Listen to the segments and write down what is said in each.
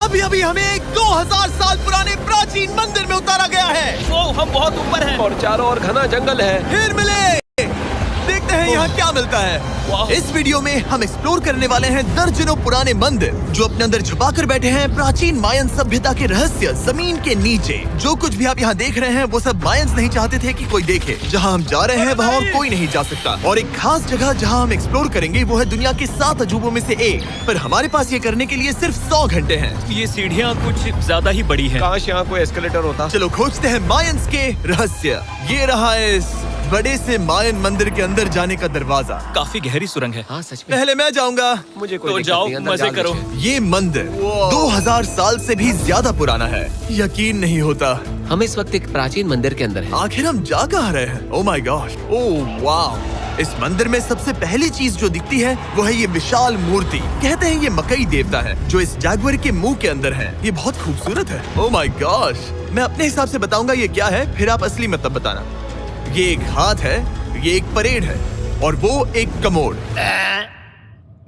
अभी अभी हमें एक 2000 साल पुराने प्राचीन मंदिर में उतारा गया है। वो हम बहुत ऊपर हैं और चारों ओर घना जंगल है। फिर मिले, देखते हैं यहाँ क्या मिलता है। इस वीडियो में हम एक्सप्लोर करने वाले हैं दर्जनों पुराने मंदिर जो अपने अंदर छुपा कर बैठे हैं प्राचीन मायन सभ्यता के रहस्य जमीन के नीचे। जो कुछ भी आप यहाँ देख रहे हैं वो सब मायंस नहीं चाहते थे कि कोई देखे। जहाँ हम जा रहे हैं वहाँ और कोई नहीं जा सकता। और एक खास जगह जहाँ हम एक्सप्लोर करेंगे वो है दुनिया के 7 अजूबों में से एक। पर हमारे पास ये करने के लिए सिर्फ 100 घंटे हैं। ये सीढ़ियाँ कुछ ज्यादा ही बड़ी हैं। काश यहाँ कोई एस्केलेटर होता। चलो खोजते हैं मायंस के रहस्य। ये रहा इस बड़े से मायन मंदिर के अंदर जाने का दरवाजा। काफी गहरी सुरंग है। हाँ सच में। पहले मैं जाऊंगा। मुझे कोई तो दिक्कत जाओ, नहीं, अंदर मजे जाने करो। दीजिए। ये मंदिर 2000 साल से भी ज्यादा पुराना है। यकीन नहीं होता। हम इस वक्त एक प्राचीन मंदिर के अंदर हैं। आखिर हम जा कहाँ रहे हैं? ओह माय गॉड, ओह वाव। इस मंदिर में सबसे पहली चीज जो दिखती है वो है ये विशाल मूर्ति। कहते हैं ये मकई देवता है जो इस जैगुआर के मुंह के अंदर है। ये बहुत खूबसूरत है। ओह माय गॉश, मैं अपने हिसाब से बताऊंगा ये क्या है, फिर आप असली मतलब बताना। ये एक हाथ है, ये एक परेड है और वो एक कमोड।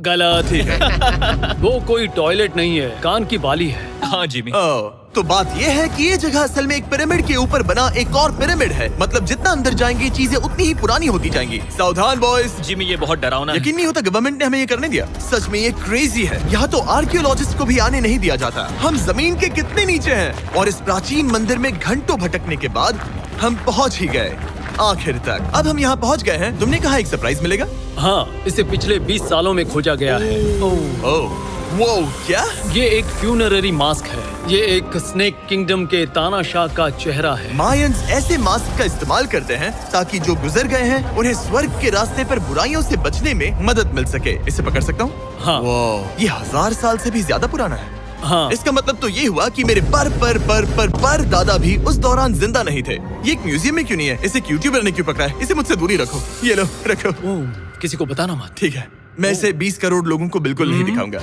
गलत है। वो कोई टॉयलेट नहीं है, कान की बाली है। हाँ जिमी। तो बात ये है कि ये जगह असल में एक पिरामिड के ऊपर बना एक और पिरामिड है। मतलब जितना अंदर जाएंगे चीजें उतनी ही पुरानी होती जाएंगी। सावधान बॉयज। जिमी ये बहुत डरावना है। यकीन नहीं होता गवर्नमेंट ने हमें ये करने दिया। सच में ये क्रेजी है। यहाँ तो आर्कियोलॉजिस्ट को भी आने नहीं दिया जाता। हम जमीन के कितने नीचे हैं और इस प्राचीन मंदिर में घंटों भटकने के बाद हम पहुँच ही गए आखिर तक। अब हम यहाँ पहुँच गए हैं। तुमने कहा एक सरप्राइज मिलेगा। हाँ, इसे पिछले 20 सालों में खोजा गया है। ओह वो क्या? ये एक फ्यूनररी मास्क है। ये एक स्नेक किंगडम के तानाशाह का चेहरा है। मायंस ऐसे मास्क का इस्तेमाल करते हैं ताकि जो गुजर गए हैं उन्हें स्वर्ग के रास्ते पर बुराइयों से बचने में मदद मिल सके। इसे पकड़ सकता हूँ? हाँ। ये 1000 साल से भी ज्यादा पुराना है। हाँ। इसका मतलब तो ये हुआ कि मेरे पर दादा भी उस दौरान जिंदा नहीं थे। ये एक म्यूजियम में क्यों नहीं है? इसे यूट्यूबर ने क्यों पकड़ा है? इसे मुझसे दूरी रखो। ये लो रखो। किसी को बताना मत। ठीक है, मैं इसे 20 करोड़ लोगों को बिल्कुल नहीं दिखाऊंगा।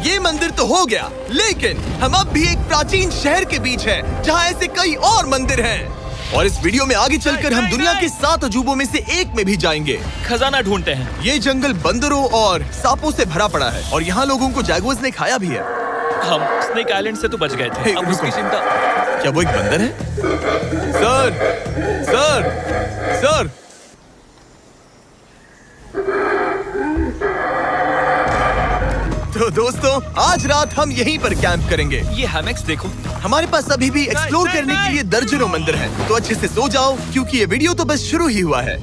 ये मंदिर तो हो गया, लेकिन हम अब भी एक प्राचीन शहर के बीच हैं, जहाँ ऐसे कई और मंदिर हैं। और इस वीडियो में आगे चलकर हम दुनिया के 7 अजूबों में से एक में भी जाएंगे। खजाना ढूंढते हैं। ये जंगल बंदरों और सांपों से भरा पड़ा है और यहाँ लोगों को जैगुआर्स ने खाया भी है। हम स्नेक आइलैंड से तो बच गए थे। अब उसकी चिंता। क्या वो एक बंदर है? Sir, sir, sir. तो दोस्तों आज रात हम यहीं पर कैंप करेंगे। ये हैमेक्स देखो। हमारे पास अभी भी एक्सप्लोर करने के लिए दर्जनों मंदिर हैं। तो अच्छे से सो जाओ क्योंकि ये वीडियो तो बस शुरू ही हुआ है।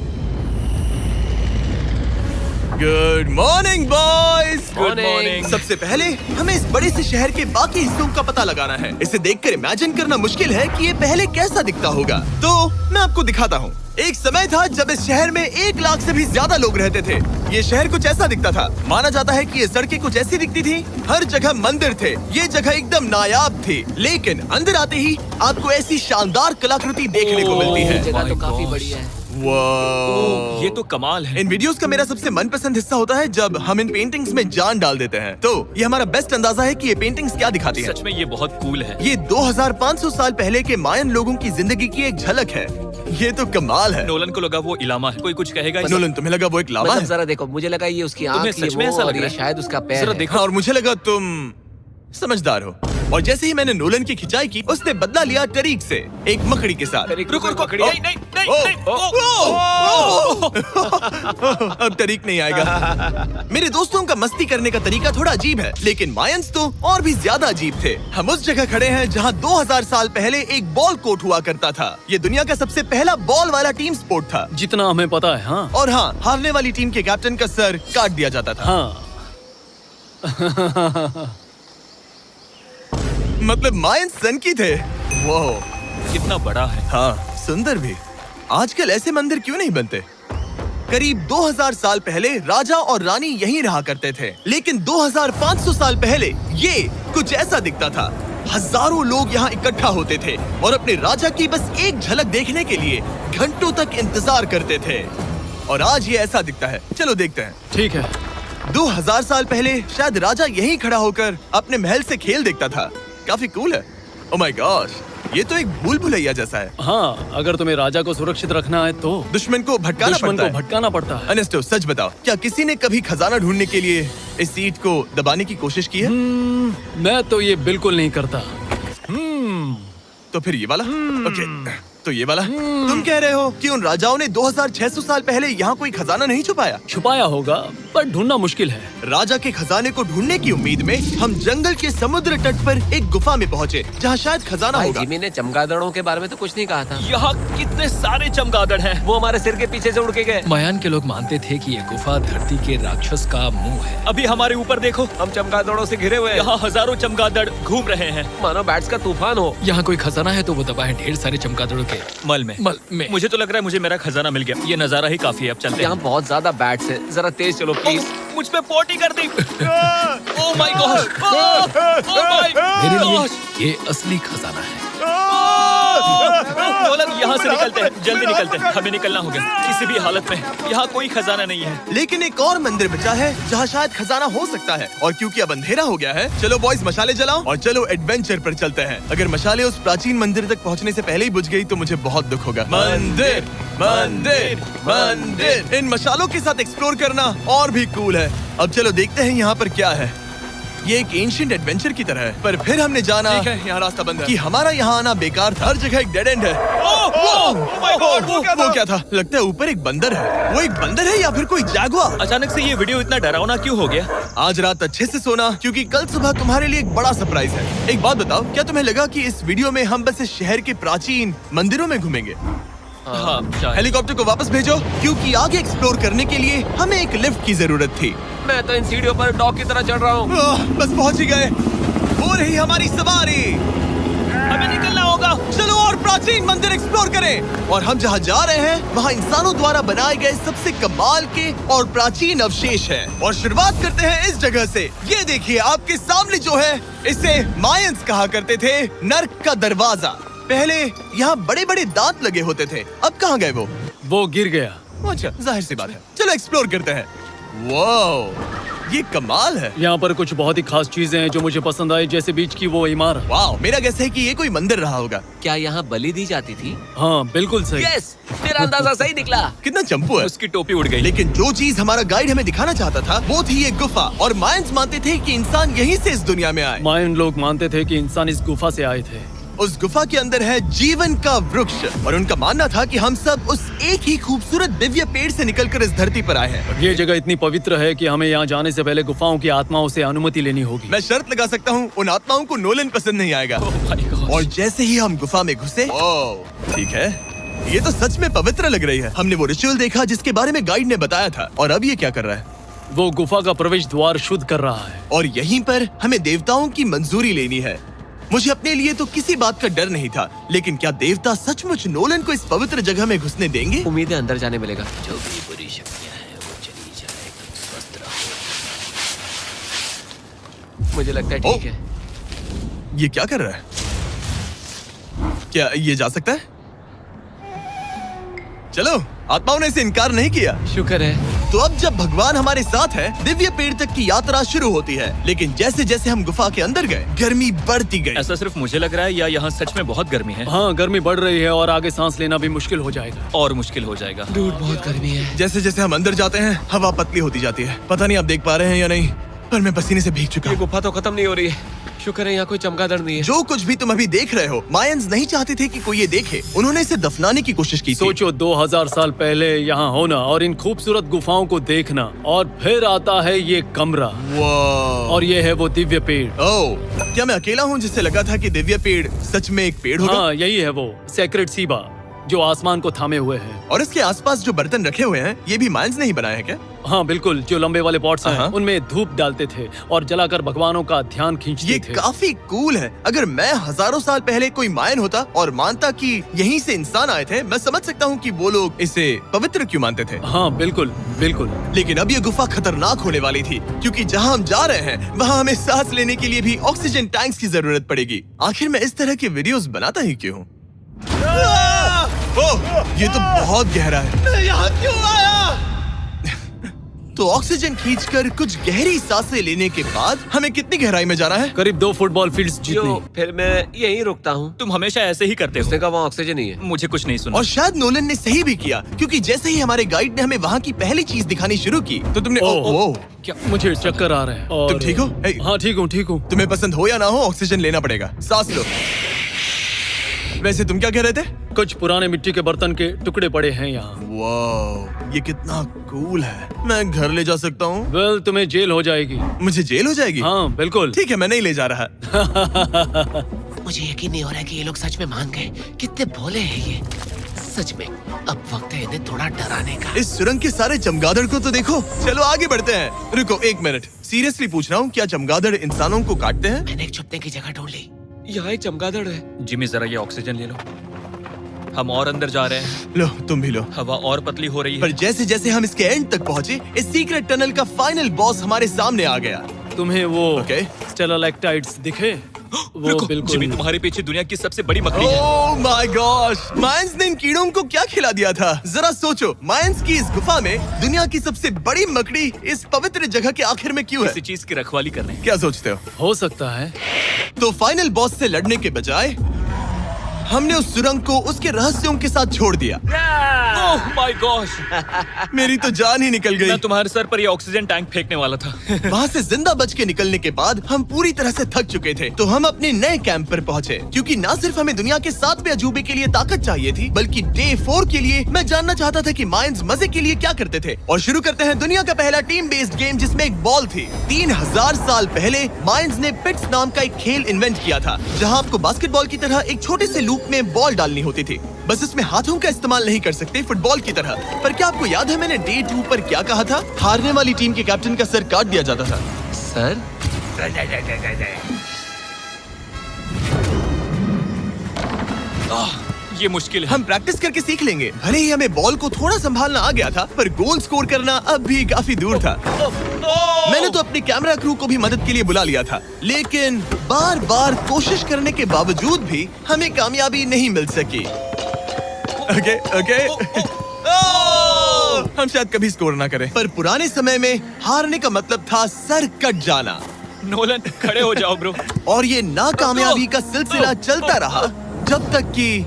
Good morning boys. Good morning. सबसे पहले हमें इस बड़े से शहर के बाकी हिस्सों का पता लगाना है। इसे देखकर इमेजिन करना मुश्किल है कि ये पहले कैसा दिखता होगा। तो मैं आपको दिखाता हूँ। एक समय था जब इस शहर में 1 लाख से भी ज्यादा लोग रहते थे। ये शहर कुछ ऐसा दिखता था। माना जाता है कि ये सड़कें कुछ ऐसी दिखती थी। हर जगह मंदिर थे। ये जगह एकदम नायाब थी। लेकिन अंदर आते ही आपको ऐसी शानदार कलाकृति देखने को मिलती है। जगह तो काफी बड़ी है। वाह, ये तो कमाल है। इन वीडियोस का मेरा सबसे मनपसंद हिस्सा होता है जब हम इन पेंटिंग्स में जान डाल देते हैं। तो ये हमारा बेस्ट अंदाजा है कि ये पेंटिंग्स क्या दिखाती हैं। सच में ये बहुत कूल है। ये 2500 साल पहले के मायन लोगों की जिंदगी की एक झलक है। ये तो कमाल है। नोलन को लगा वो इलामा है। कोई कुछ कहेगा इसे? नोलन, तुम्हें लगा वो एक लावा मतलब है? जरा देखो, मुझे लगा ये उसकी आंख, तुम्हें ये सच में वो, ऐसा और लग रहा ये है? शायद उसका पैर जरा है। देखो। हाँ, और मुझे लगा तुम समझदार हो। और जैसे ही मैंने नोलन की खिंचाई की, उसने बदला लिया टरीक से एक मकड़ी के साथ। रुको रुको। पकड़ी। नहीं नहीं नहीं ओ, नहीं। ओ, ओ, अब तरीक नहीं आएगा। मेरे दोस्तों का मस्ती करने का तरीका थोड़ा अजीब है, लेकिन मायंस तो और भी ज्यादा अजीब थे। हम उस जगह खड़े हैं जहां 2000 साल पहले एक बॉल कोर्ट हुआ करता था। ये दुनिया का सबसे पहला बॉल वाला टीम स्पोर्ट था। जितना हमें पता है। हाँ। और हाँ, हारने वाली टीम के कैप्टन का सर काट दिया जाता था। हाँ। मतलब मायंस सन की थे। वो कितना बड़ा है। हाँ, सुंदर भी। आजकल ऐसे मंदिर क्यों नहीं बनते? करीब 2000 साल पहले राजा और रानी यहीं रहा करते थे, लेकिन 2500 साल पहले ये कुछ ऐसा दिखता था। हजारों लोग यहाँ इकट्ठा होते थे और अपने राजा की बस एक झलक देखने के लिए घंटों तक इंतजार करते थे। और आज ये ऐसा दिखता है। चलो देखते हैं। ठीक है। 2000 साल पहले शायद राजा यहीं खड़ा होकर अपने महल से खेल देखता था। काफी कूल है। ओह माय गॉड, ये तो एक भूल भुलैया जैसा है। हाँ, अगर तुम्हें राजा को सुरक्षित रखना है तो दुश्मन को भटकाना दुश्मन पड़ता को है। भटकाना पड़ता है। अनेस्टो, सच बताओ, क्या किसी ने कभी खजाना ढूंढने के लिए इस सीट को दबाने की कोशिश की है? मैं तो ये बिल्कुल नहीं करता। तो फिर ये वाला? ओके, तो ये वाला? तुम कह रहे हो कि उन राजाओं ने 2600 साल पहले यहाँ कोई खजाना नहीं छुपाया? छुपाया होगा, पर ढूंढना मुश्किल है। राजा के खजाने को ढूंढने की उम्मीद में हम जंगल के समुद्र तट पर एक गुफा में पहुँचे, जहाँ शायद खजाना भाई होगा। जिमी ने चमगादड़ों के बारे में तो कुछ नहीं कहा था। यहाँ कितने सारे चमगादड़ हैं। वो हमारे सिर के पीछे से उड़ के गए। मायान के लोग मानते थे कि ये गुफा धरती के राक्षस का मुंह है। अभी हमारे ऊपर देखो, हम चमगादड़ों से घिरे हुए हैं। यहाँ हजारों चमगादड़ घूम रहे हैं। मानो बैट्स का तूफान हो। यहाँ कोई खजाना है तो वो दबा है ढेर सारे चमगादड़ों के मल में। में। मुझे तो लग रहा है मुझे मेरा खजाना मिल गया। ये नजारा ही काफी है, अब चलते हैं। यहाँ बहुत ज्यादा बैट्स है, जरा तेज चलो प्लीज। मुझ पे पोटी कर दी। Oh my god, oh my मेरे लिए गॉड। ये असली खजाना है। नोलन, यहाँ से निकलते हैं, जल्दी निकलते हैं, हमें निकलना होगा किसी भी हालत में। यहाँ कोई खजाना नहीं है। लेकिन एक और मंदिर बचा है जहाँ शायद खजाना हो सकता है, और क्योंकि अब अंधेरा हो गया है, चलो बॉयज मशाले जलाओ और चलो एडवेंचर पर चलते हैं। अगर मशाले उस प्राचीन मंदिर तक पहुँचने से पहले ही बुझ गई तो मुझे बहुत दुख होगा। मंदिर, मंदिर, मंदिर। इन मशालों के साथ एक्सप्लोर करना और भी कूल है। अब चलो देखते हैं यहाँ पर क्या है। ये एक एंशिएंट एडवेंचर की तरह है, पर फिर हमने जाना ठीक है, यहाँ रास्ता बंद है। कि हमारा यहाँ आना बेकार था। हर जगह एक डेड एंड है। वो क्या था? लगता है ऊपर एक बंदर है। वो एक बंदर है या फिर कोई जैगुआर? अचानक से ये वीडियो इतना डरावना क्यों हो गया? आज रात अच्छे से सोना, क्योंकि कल सुबह तुम्हारे लिए एक बड़ा सरप्राइज है। एक बात बताओ, क्या तुम्हें लगा कि इस वीडियो में हम बस इस शहर के प्राचीन मंदिरों में घूमेंगे? हाँ, शायद। हेलीकॉप्टर को वापस भेजो, क्योंकि आगे एक्सप्लोर करने के लिए हमें एक लिफ्ट की जरूरत थी। मैं तो इन सीढ़ियों पर डॉग की तरह चढ़ रहा हूँ। बस पहुंच ही गए। हो रही हमारी सवारी। हमें निकलना होगा। चलो और प्राचीन मंदिर एक्सप्लोर करें। और हम जहाँ जा रहे हैं वहाँ इंसानों द्वारा बनाए गए सबसे कमाल के और प्राचीन अवशेष हैं। और शुरुआत करते हैं इस जगह से। ये देखिए आपके सामने जो है, इसे मायंस कहा करते थे नर्क का दरवाजा। पहले यहाँ बड़े बड़े दांत लगे होते थे, अब कहाँ गए वो गिर गया। अच्छा, जाहिर सी बात है। चलो एक्सप्लोर करते हैं। वाओ, ये कमाल है। यहाँ पर कुछ बहुत ही खास चीजें हैं जो मुझे पसंद आई, जैसे बीच की वो इमारत। वाओ, मेरा गैस है कि ये कोई मंदिर रहा होगा। क्या यहाँ बलि दी जाती थी? हाँ, बिल्कुल सही। यस, तेरा अंदाजा सही निकला। कितना चंपू है। उसकी टोपी उड़ गई। लेकिन जो चीज हमारा गाइड हमें दिखाना चाहता था वो थी ये गुफा। और मायंस मानते थे कि इंसान यहीं से इस दुनिया में आए। मायन लोग मानते थे कि इंसान इस गुफा से आए थे। उस गुफा के अंदर है जीवन का वृक्ष, और उनका मानना था कि हम सब उस एक ही खूबसूरत दिव्य पेड़ से निकलकर इस धरती पर आए हैं। ये जगह इतनी पवित्र है कि हमें यहाँ जाने से पहले गुफाओं की आत्माओं से अनुमति लेनी होगी। मैं शर्त लगा सकता हूँ उन आत्माओं को नोलन पसंद नहीं आएगा। ओह माय गॉड। और जैसे ही हम गुफा में घुसे, ठीक है, ये तो सच में पवित्र लग रही है। हमने वो रिचुअल देखा जिसके बारे में गाइड ने बताया था। और अब ये क्या कर रहा है? वो गुफा का प्रवेश द्वार शुद्ध कर रहा है। और यहीं पर हमें देवताओं की मंजूरी लेनी है। मुझे अपने लिए तो किसी बात का डर नहीं था, लेकिन क्या देवता सचमुच नोलन को इस पवित्र जगह में घुसने देंगे? उम्मीद है अंदर जाने मिलेगा। जो भी बुरी शक्तियाँ हैं वो चली जाए, तुम स्वस्थ रहो। मुझे लगता है ठीक है। ये क्या कर रहा है? क्या ये जा सकता है? चलो, आत्माओं ने इसे इनकार नहीं किया। शुक्र है। तो अब जब भगवान हमारे साथ है, दिव्य पेड़ तक की यात्रा शुरू होती है। लेकिन जैसे जैसे हम गुफा के अंदर गए, गर्मी बढ़ती गई। ऐसा सिर्फ मुझे लग रहा है या यहाँ सच में बहुत गर्मी है? हाँ, गर्मी बढ़ रही है और आगे सांस लेना भी मुश्किल हो जाएगा। और मुश्किल हो जाएगा। दूर बहुत गर्मी है। जैसे जैसे हम अंदर जाते हैं, हवा पतली होती जाती है। पता नहीं आप देख पा रहे हैं या नहीं, पर मैं पसीने से भीग चुका ये हूँ। गुफा तो खत्म नहीं हो रही है। शुक्र है यहाँ कोई चमगादड़ नहीं है। जो कुछ भी तुम अभी देख रहे हो, मायंस नहीं चाहते थे कि कोई ये देखे। उन्होंने इसे दफनाने की कोशिश की थी। सोचो 2000 साल पहले यहाँ होना और इन खूबसूरत गुफाओं को देखना, और फिर आता है ये कमरा, वाह। और ये है वो दिव्य पेड़। ओह, क्या मैं अकेला हूँ जिससे लगा था कि दिव्य पेड़ सच में एक पेड़ होगा? हाँ, यही है वो सेक्रेड सीबा जो आसमान को थामे हुए है। और इसके आसपास जो बर्तन रखे हुए हैं, ये भी मायंस ने ही बनाए हैं क्या? हाँ बिल्कुल, जो लंबे वाले पॉट्स हैं, हाँ। उनमें धूप डालते थे और जलाकर भगवानों का ध्यान खींचते ये थे। काफी कूल है। अगर मैं हजारों साल पहले कोई मायन होता और मानता कि यहीं से इंसान आए थे, मैं समझ सकता हूँ कि वो लोग इसे पवित्र क्यों मानते थे। हाँ बिल्कुल बिल्कुल। लेकिन अब ये गुफा खतरनाक होने वाली थी, क्योंकि जहाँ हम जा रहे हैं वहाँ हमें सांस लेने के लिए भी ऑक्सीजन टैंक्स की जरूरत पड़ेगी। आखिर मैं इस तरह के वीडियोस बनाता ही क्यों हूँ? ओह, ये तो बहुत गहरा है। मैं यहाँ क्यों आया? तो ऑक्सीजन खींचकर कुछ गहरी सांसें लेने के बाद हमें कितनी गहराई में जाना है? करीब 2 फुटबॉल फील्ड्स जो जितनी। फिर मैं यहीं रुकता हूँ। तुम हमेशा ऐसे ही करते उसने हो। कहा वहाँ ऑक्सीजन ही है। मुझे कुछ नहीं सुना। और शायद नोलन ने सही भी किया, क्योंकि जैसे ही हमारे गाइड ने हमें वहाँ की पहली चीज दिखानी शुरू की तो तुमने ओह। क्या मुझे चक्कर आ रहे हैं। और तुम ठीक हो? हे। हाँ ठीक हूँ। तुम्हें पसंद हो या ना हो, ऑक्सीजन लेना पड़ेगा। सांस लो। वैसे तुम क्या कह रहे थे? कुछ पुराने मिट्टी के बर्तन के टुकड़े पड़े हैं यहाँ। वाह, ये कितना कूल है। मैं घर ले जा सकता हूँ? वेल तुम्हें जेल हो जाएगी। मुझे जेल हो जाएगी? हाँ बिल्कुल। ठीक है, मैं नहीं ले जा रहा। मुझे यकीन नहीं हो रहा है कि ये लोग सच में मान गए। कितने भोले हैं ये। सच में अब वक्त है इन्हें थोड़ा डराने का। इस सुरंग के सारे चमगादड़ को तो देखो। चलो आगे बढ़ते हैं। रुको 1 मिनट, सीरियसली पूछ रहा हूँ, क्या चमगादड़ इंसानों को काटते हैं? मैंने एक छुपने की जगह ढूंढ ली। यहाँ एक चमगादड़ है। जिमी जरा ये ऑक्सीजन ले लो। हम और अंदर जा रहे हैं। लो तुम भी लो। हवा और पतली हो रही पर है। जैसे जैसे हम इसके एंड तक पहुँचे, इस सीक्रेट टनल का फाइनल बॉस हमारे सामने आ गया। तुम्हें वो ओके। स्टेलाक्टाइट्स दिखे? वो रुको, बिल्कुल। जिमी तुम्हारे पीछे दुनिया की सबसे बड़ी मकड़ी है। ओह माय गॉश, मायंस ने इन कीड़ों को क्या खिला दिया था? जरा सोचो, मायंस की इस गुफा में दुनिया की सबसे बड़ी मकड़ी इस पवित्र जगह के आखिर में क्यों है? किसी चीज की रखवाली कर रहे हैं। क्या सोचते हो सकता है। तो फाइनल बॉस से लड़ने के बजाय हमने उस सुरंग को उसके रहस्यों के साथ छोड़ दिया। ओह माय गॉश, मेरी तो जान ही निकल गई। मैं तुम्हारे सर पर ये ऑक्सीजन टैंक फेंकने वाला था। वहाँ से जिंदा बच के निकलने के बाद हम पूरी तरह से थक चुके थे, तो हम अपने नए कैंप पर पहुँचे। क्योंकि न सिर्फ हमें दुनिया के 7वें अजूबे के लिए ताकत चाहिए थी, बल्कि डे 4 के लिए मैं जानना चाहता था कि मायंस मजे के लिए क्या करते थे। और शुरू करते हैं दुनिया का पहला टीम बेस्ड गेम, जिसमें एक बॉल थी। 3000 साल पहले मायंस ने पिट्स नाम का एक खेल इन्वेंट किया था, जहाँ आपको बास्केटबॉल की तरह एक छोटे से लूप में बॉल डालनी होती थी। बस इसमें हाथों का इस्तेमाल नहीं कर सकते फुटबॉल की तरह। पर क्या आपको याद है मैंने डे 2 पर क्या कहा था? हारने वाली टीम के कैप्टन का सर काट दिया जाता था। सर ये मुश्किल है। हम प्रैक्टिस करके सीख लेंगे। भले ही हमें बॉल को थोड़ा संभालना आ गया था, पर गोल स्कोर करना अब भी काफी दूर था। मैंने तो अपनी कैमरा क्रू को भी मदद के लिए बुला लिया था, लेकिन बार बार कोशिश करने के बावजूद भी हमें कामयाबी नहीं मिल सकी। ओके हम शायद कभी स्कोर ना करें, पर पुराने समय में हारने का मतलब था सर कट जाना। नोलन खड़े हो जाओ ब्रो। और ये नाकामयाबी का सिलसिला चलता रहा जब तक कि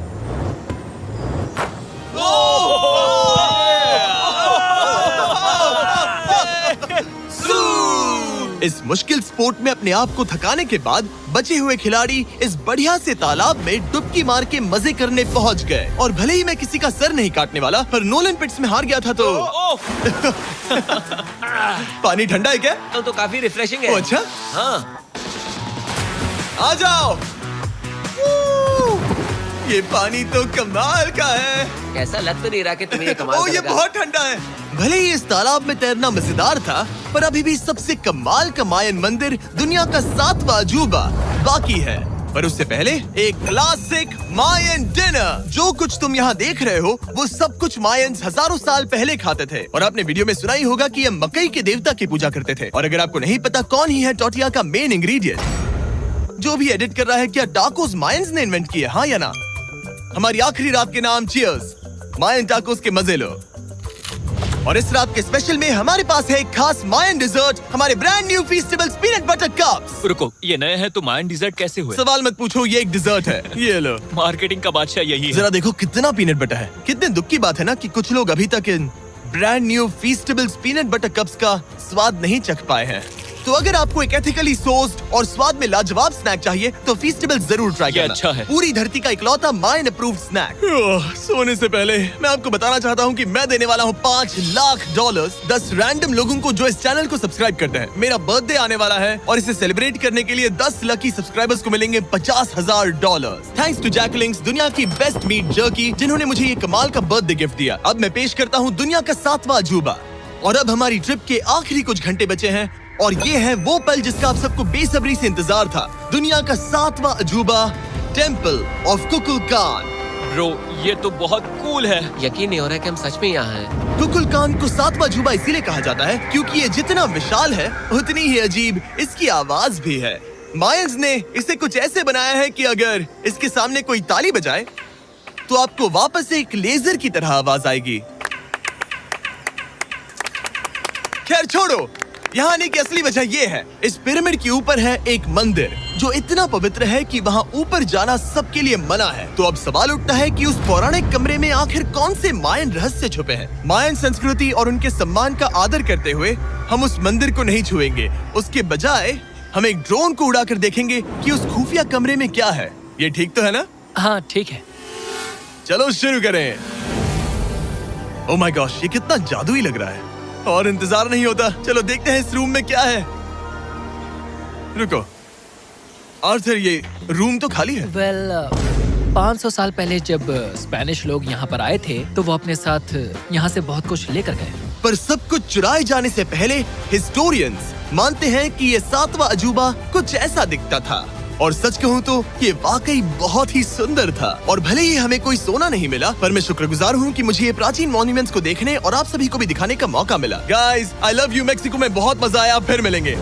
इस मुश्किल स्पोर्ट में अपने आप को थकाने के बाद बचे हुए खिलाड़ी इस बढ़िया से तालाब में डुबकी मार के मजे करने पहुंच गए। और भले ही मैं किसी का सर नहीं काटने वाला, पर नोलन पिट्स में हार गया था तो पानी ठंडा है क्या? तो काफी रिफ्रेशिंग ओ, है। अच्छा हाँ। आ जाओ। ये पानी तो कमाल का है। ऐसा लग तो नहीं रहा कि तुम्हें ये कमाल ओ ये करेगा। बहुत ठंडा है। भले ही इस तालाब में तैरना मजेदार था, पर अभी भी सबसे कमाल का मायन मंदिर, दुनिया का 7वां अजूबा बाकी है। पर उससे पहले एक क्लासिक मायन डिनर। जो कुछ तुम यहाँ देख रहे हो, वो सब कुछ मायंस हजारों साल पहले खाते थे। और आपने वीडियो में सुना ही होगा कि ये मकई के देवता की पूजा करते थे। और अगर आपको नहीं पता कौन ही है टोटिया का मेन इंग्रेडिएंट, जो भी एडिट कर रहा है, क्या टाकोस मायंस ने इन्वेंट किए? हाँ या ना? हमारी आखिरी रात के नाम चीयर्स, मायन टाकोस के मजे लो। और इस रात के स्पेशल में हमारे पास है एक खास मायन डिजर्ट, हमारे brand new Feastables peanut butter cups. रुको, ये नए हैं तो मायन डिजर्ट कैसे हुए? सवाल मत पूछो, ये एक डिजर्ट है। ये लो। मार्केटिंग का बादशाह यही है। जरा देखो कितना पीनट बटर है। कितने दुख की बात है ना कि कुछ लोग अभी तक इन brand new Feastables peanut butter cups का स्वाद नहीं चख पाए हैं। तो अगर आपको एक एथिकली सोर्स्ड और स्वाद में लाजवाब स्नैक चाहिए, तो फीस्टेबल्स जरूर ट्राई ये करना। अच्छा है। पूरी धरती का इकलौता मायन अप्रूव्ड स्नैक। सोने से पहले मैं आपको बताना चाहता हूँ कि मैं देने वाला हूँ $5 लाख 10 रैंडम लोगों को जो इस चैनल को सब्सक्राइब करते हैं। मेरा बर्थडे आने वाला है और इसे सेलिब्रेट करने के लिए 10 लकी सब्सक्राइबर्स को मिलेंगे $50,000। थैंक्स टू जैकलिंग्स, दुनिया की बेस्ट मीट जर्की, जिन्होंने मुझे ये कमाल का बर्थडे गिफ्ट दिया। अब मैं पेश करता हूँ दुनिया का 7वां अजूबा। और अब हमारी ट्रिप के आखिरी कुछ घंटे बचे हैं, और ये है वो पल जिसका आप सबको बेसब्री से इंतजार था। दुनिया का 7वां अजूबा, टेम्पल ऑफ कुकुलकान। ब्रो, ये तो बहुत कूल है। यकीन नहीं हो रहा है कि हम सच में यहाँ हैं। कुकुलकान को 7वां अजूबा इसीलिए कहा जाता है क्योंकि ये जितना विशाल है, उतनी ही अजीब इसकी आवाज भी है। मायंस ने इसे कुछ ऐसे बनाया है कि अगर इसके सामने कोई ताली बजाए, तो आपको वापस एक लेजर की तरह आवाज आएगी। खैर छोड़ो, यहाँ आने की असली वजह ये है, इस पिरामिड के ऊपर है एक मंदिर जो इतना पवित्र है कि वहाँ ऊपर जाना सबके लिए मना है। तो अब सवाल उठता है कि उस पौराणिक कमरे में आखिर कौन से मायन रहस्य छुपे हैं। मायन संस्कृति और उनके सम्मान का आदर करते हुए हम उस मंदिर को नहीं छुएंगे, उसके बजाय हम एक ड्रोन को उड़ाकर देखेंगे कि उस खुफिया कमरे में क्या है। ये ठीक तो है ना? हाँ ठीक है। चलो शुरू करें। ओह माय गॉश, ये कितना जादुई लग रहा है और इंतजार नहीं होता। चलो देखते हैं इस रूम में क्या है। रुको आर्थर, ये रूम तो खाली है। वेल 500 साल पहले जब स्पेनिश लोग यहाँ पर आए थे तो वो अपने साथ यहाँ से बहुत कुछ लेकर गए। पर सब कुछ चुराए जाने से पहले हिस्टोरियंस मानते हैं कि ये 7वां अजूबा कुछ ऐसा दिखता था। और सच कहूँ तो ये वाकई बहुत ही सुंदर था। और भले ही हमें कोई सोना नहीं मिला, पर मैं शुक्रगुजार हूँ कि मुझे ये प्राचीन मॉन्यूमेंट्स को देखने और आप सभी को भी दिखाने का मौका मिला। Guys, I love you. Mexico में बहुत मजा आया, फिर मिलेंगे।